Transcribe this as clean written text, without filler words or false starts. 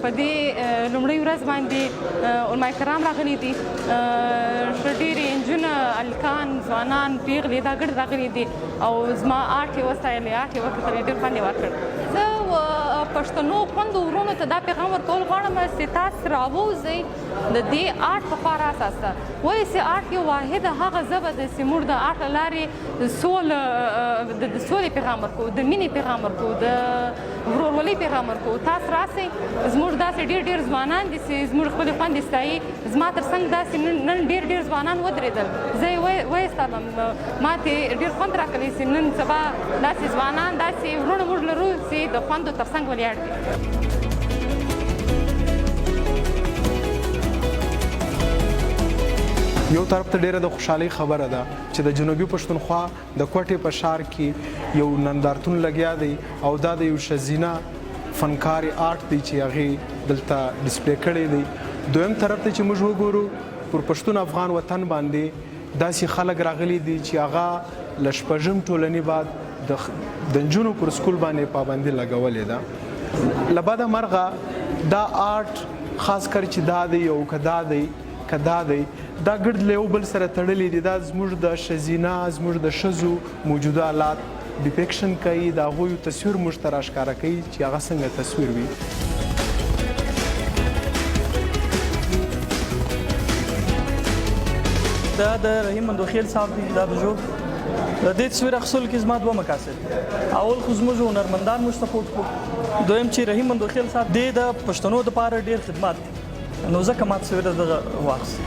په دې لومړۍ ورځ باندې علماء کرام راغلي دي، ډېرې نجونې، هلکان، ځوانان، پیغلې دا ګډ راغلي دي او زما آرټ یې وستایلې، آرټ یې وکتلې، ډېر خوند یې ورکړ. زه پښتنو خویندو ورونو ته دا پیغام ورکول غواړم چې تاسو راووځئ د دې آرټ په خوا راساسته، ولې چې آرټ یو واحده هغه ژبه ده چې موږ د آرټ له لارې د سولې پیغام ورکوو، د مینې پیغام ورکوو، د ورورولۍ پیغام ورکوو. تاسو راسئ، زموږ داسې ډېر ځوانان دي چې زموږ خپلې خویندې ستایي. زما تر څنګ داسې نن ډېر ځوانان ودرېدل، زه یې وایستلم، ما ته ډېر خوند راکوي چې نن سبا داسې ځوانان، داسې وروڼه موږ لرو چې د خویندو تر څنګ ولاړ دي. یو طرف ته ډیره د خوشحالۍ خبره ده چې د جنوبي پښتونخوا د کوټې په ښار کې یو نندارتون لګیا دی او دا د یو ښځینه فنکارې آرټ دی چې هغې دلته ډسپلی کړی دی. دویم طرف ته چې موږ وګورو پر پښتون افغان وطن باندې داسې خلک راغلي دي چې هغه له شپږم ټولنې بعد د نجونو پر سکول باندې پابندي لګولې ده. له بده مرغه دا آرټ خاص کر چې دا دی او که دا دی دا ګډ له یو بل سره تړلي دي. دا زموږ د ښځینه، زموږ د ښځو موجوده حالات ډیپیکشن کوي، د هغوی تصویر موږ ته راښکاره کوي چې هغه څنګه تصویر وي. دا د رحیم مندوخیل صاحب دی، دا بزرګ د دې تصویر اخیستلو کې زما دوه مقاصد. اول خو زموږ هنرمندان موږ سپورټ کړو، دویم چې رحیم مندوخیل صاحب دی د پښتنو دپاره ډېر خدمات دی، نو ځکه ما تصویر دغه واخیست.